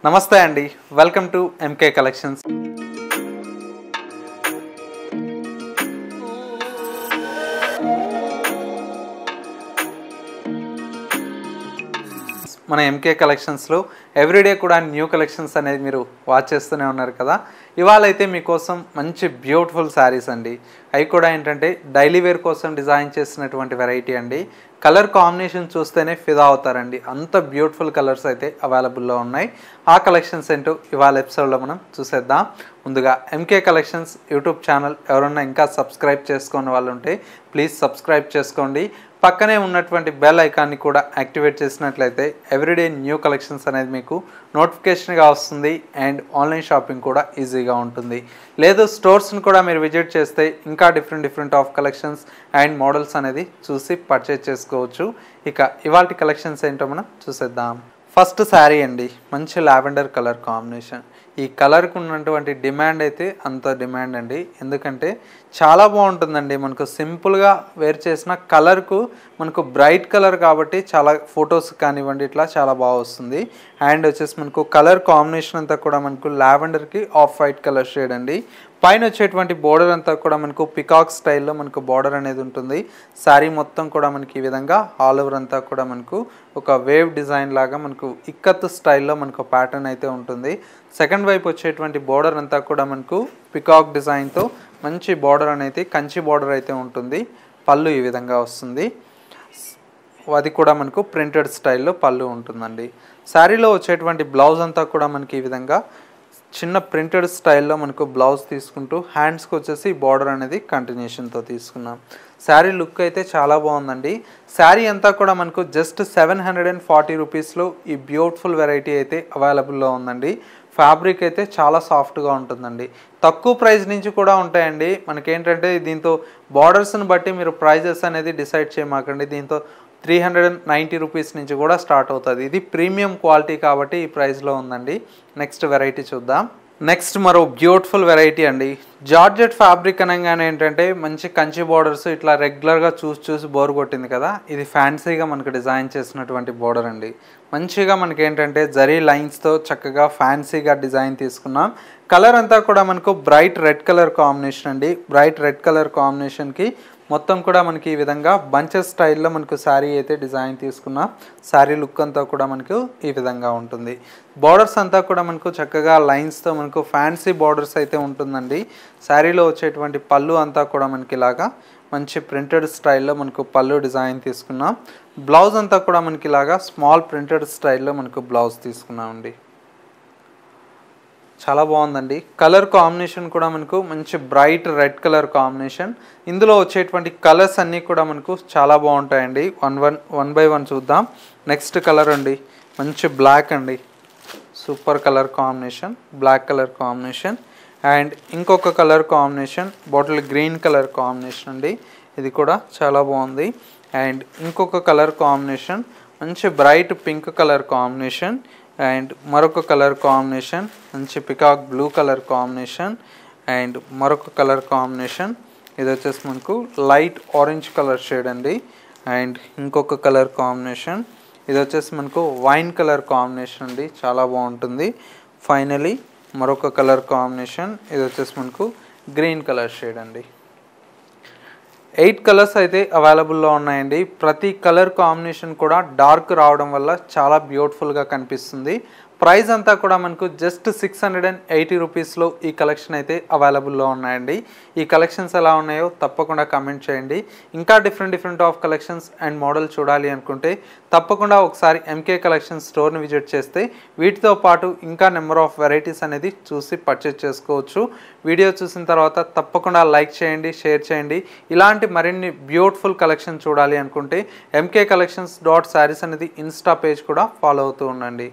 నమస్తే అండి, welcome to MK collections. మన ఎంకే కలెక్షన్స్లో ఎవ్రీడే కూడా న్యూ కలెక్షన్స్ అనేది మీరు వాచ్ చేస్తూనే ఉన్నారు కదా. ఇవాళ అయితే మీకోసం మంచి బ్యూటిఫుల్ శారీస్ అండి. అవి కూడా ఏంటంటే డైలీ వేర్ కోసం డిజైన్ చేసినటువంటి వెరైటీ అండి. కలర్ కాంబినేషన్ చూస్తేనే ఫిదా అవుతారండి, అంత బ్యూటిఫుల్ కలర్స్ అయితే అవైలబుల్లో ఉన్నాయి. ఆ కలెక్షన్స్ ఏంటో ఇవాళ ఎపిసోడ్లో మనం చూసేద్దాం. ముందుగా ఎంకే కలెక్షన్స్ యూట్యూబ్ ఛానల్ ఎవరన్నా ఇంకా సబ్స్క్రైబ్ చేసుకునే వాళ్ళు ఉంటే ప్లీజ్ సబ్స్క్రైబ్ చేసుకోండి. పక్కనే ఉన్నటువంటి బెల్ ఐకాన్ని కూడా యాక్టివేట్ చేసినట్లయితే ఎవ్రీడే న్యూ కలెక్షన్స్ అనేది మీకు నోటిఫికేషన్గా వస్తుంది అండ్ ఆన్లైన్ షాపింగ్ కూడా ఈజీగా ఉంటుంది. లేదు స్టోర్స్ని కూడా మీరు విజిట్ చేస్తే ఇంకా different of collections and models అనేది చూసి పర్చేజ్ చేసుకోవచ్చు. ఇక ఇవాల్టి కలెక్షన్స్ ఏంటో మనం చూసేద్దాం. ఫస్ట్ శారీ అండి, మంచి లావెండర్ కలర్ కాంబినేషన్. ఈ కలర్కి ఉన్నటువంటి డిమాండ్ అయితే అంత డిమాండ్ అండి, ఎందుకంటే చాలా బాగుంటుందండి. మనకు సింపుల్గా వేర్ చేసిన కలర్కు మనకు బ్రైట్ కలర్ కాబట్టి చాలా ఫొటోస్ కానివ్వండి ఇట్లా చాలా బాగా వస్తుంది. అండ్ వచ్చేసి మనకు కలర్ కాంబినేషన్ అంతా కూడా మనకు లావెండర్కి ఆఫ్ వైట్ కలర్ షేడ్ అండి. పైన వచ్చేటువంటి బోర్డర్ అంతా కూడా మనకు పికాక్ స్టైల్లో మనకు బార్డర్ అనేది ఉంటుంది. శారీ మొత్తం కూడా మనకి ఈ విధంగా ఆల్ ఓవర్ అంతా కూడా మనకు ఒక వేవ్ డిజైన్ లాగా మనకు ఇక్కత్ స్టైల్లో మనకు ప్యాటర్న్ అయితే ఉంటుంది. సెకండ్ వైపు వచ్చేటువంటి బోర్డర్ అంతా కూడా మనకు పికాక్ డిజైన్తో మంచి బార్డర్ అనేది కంచి బార్డర్ అయితే ఉంటుంది. పళ్ళు ఈ విధంగా వస్తుంది, అది కూడా మనకు ప్రింటెడ్ స్టైల్లో పళ్ళు ఉంటుందండి. శారీలో వచ్చేటువంటి బ్లౌజ్ అంతా కూడా మనకి ఈ విధంగా చిన్న ప్రింటెడ్ స్టైల్లో మనకు బ్లౌజ్ తీసుకుంటూ హ్యాండ్స్కి వచ్చేసి బార్డర్ అనేది కంటిన్యూషన్తో తీసుకున్నాం. శారీ లుక్ అయితే చాలా బాగుందండి. శారీ అంతా కూడా మనకు జస్ట్ 740 రూపీస్లో ఈ బ్యూటిఫుల్ వెరైటీ అయితే అవైలబుల్లో ఉందండి. ఫ్యాబ్రిక్ అయితే చాలా సాఫ్ట్గా ఉంటుందండి. తక్కువ ప్రైస్ నుంచి కూడా ఉంటాయండి. మనకేంటంటే దీంతో బార్డర్స్ని బట్టి మీరు ప్రైజెస్ అనేది డిసైడ్ చేయమాకండి. దీంతో 390 రూపీస్ నుంచి కూడా స్టార్ట్ అవుతుంది. ఇది ప్రీమియం క్వాలిటీ కాబట్టి ఈ ప్రైస్లో ఉందండి. నెక్స్ట్ వెరైటీ చూద్దాం. నెక్స్ట్ మరో బ్యూటిఫుల్ వెరైటీ అండి. జార్జెట్ ఫ్యాబ్రిక్ అనగానే ఏంటంటే మంచి కంచి బార్డర్స్ ఇట్లా రెగ్యులర్గా చూసి బోర్ కొట్టింది కదా. ఇది ఫ్యాన్సీగా మనకు డిజైన్ చేసినటువంటి బార్డర్ అండి. మంచిగా మనకి ఏంటంటే జరీ లైన్స్తో చక్కగా ఫ్యాన్సీగా డిజైన్ తీసుకున్నాం. కలర్ అంతా కూడా మనకు బ్రైట్ రెడ్ కలర్ కాంబినేషన్ అండి. బ్రైట్ రెడ్ కలర్ కాంబినేషన్కి మొత్తం కూడా మనకి ఈ విధంగా బంచెస్ స్టైల్లో మనకు శారీ అయితే డిజైన్ తీసుకున్నాం. శారీ లుక్ అంతా కూడా మనకు ఈ విధంగా ఉంటుంది. బార్డర్స్ అంతా కూడా మనకు చక్కగా లైన్స్తో మనకు ఫ్యాన్సీ బార్డర్స్ అయితే ఉంటుందండి. శారీలో వచ్చేటువంటి పళ్ళు అంతా కూడా మనకి ఇలాగా మంచి ప్రింటెడ్ స్టైల్లో మనకు పళ్ళు డిజైన్ తీసుకున్నాం. బ్లౌజ్ అంతా కూడా మనకి ఇలాగా స్మాల్ ప్రింటెడ్ స్టైల్లో మనకు బ్లౌజ్ తీసుకున్నామండి. చాలా బాగుందండి. కలర్ కాంబినేషన్ కూడా మనకు మంచి బ్రైట్ రెడ్ కలర్ కాంబినేషన్. ఇందులో వచ్చేటువంటి కలర్స్ అన్నీ కూడా మనకు చాలా బాగుంటాయండి. వన్ బై వన్ చూద్దాం. నెక్స్ట్ కలర్ అండి, మంచి బ్లాక్ అండి, super colour combination, black colour combination. And ఇంకొక colour combination bottle green colour combination అండి, ఇది కూడా చాలా బాగుంది. అండ్ ఇంకొక కలర్ కాంబినేషన్ మంచి bright pink colour combination. And మరొక కలర్ కాంబినేషన్ మంచి peacock blue colour combination. And మరొక కలర్ కాంబినేషన్ ఇది వచ్చేసి మనకు లైట్ ఆరెంజ్ కలర్ షేడ్ అండి. అండ్ ఇంకొక కలర్ కాంబినేషన్ ఇది వచ్చేసి మనకు వైన్ కలర్ కాంబినేషన్ అండి, చాలా బాగుంటుంది. ఫైనలీ మరొక కలర్ కాంబినేషన్ ఇది వచ్చేసి మనకు గ్రీన్ కలర్ షేడ్ అండి. 8 కలర్స్ అయితే అవైలబుల్లో ఉన్నాయండి. ప్రతి కలర్ కాంబినేషన్ కూడా డార్క్ రావడం వల్ల చాలా బ్యూటిఫుల్గా కనిపిస్తుంది. ప్రైస్ అంతా కూడా మనకు జస్ట్ 680 రూపీస్లో ఈ కలెక్షన్ అయితే అవైలబుల్లో ఉన్నాయండి. ఈ కలెక్షన్స్ ఎలా ఉన్నాయో తప్పకుండా కమెంట్ చేయండి. ఇంకా different of collections and model చూడాలి అనుకుంటే తప్పకుండా ఒకసారి ఎంకే కలెక్షన్ స్టోర్ని విజిట్ చేస్తే వీటితో పాటు ఇంకా నెంబర్ ఆఫ్ వెరైటీస్ అనేది చూసి పర్చేజ్ చేసుకోవచ్చు. వీడియో చూసిన తర్వాత తప్పకుండా లైక్ చేయండి, షేర్ చేయండి. ఇలాంటి మరిన్ని బ్యూటిఫుల్ కలెక్షన్ చూడాలి అనుకుంటే MK Collections.sarees అనేది ఇన్స్టా పేజ్ కూడా ఫాలో అవుతూ ఉండండి.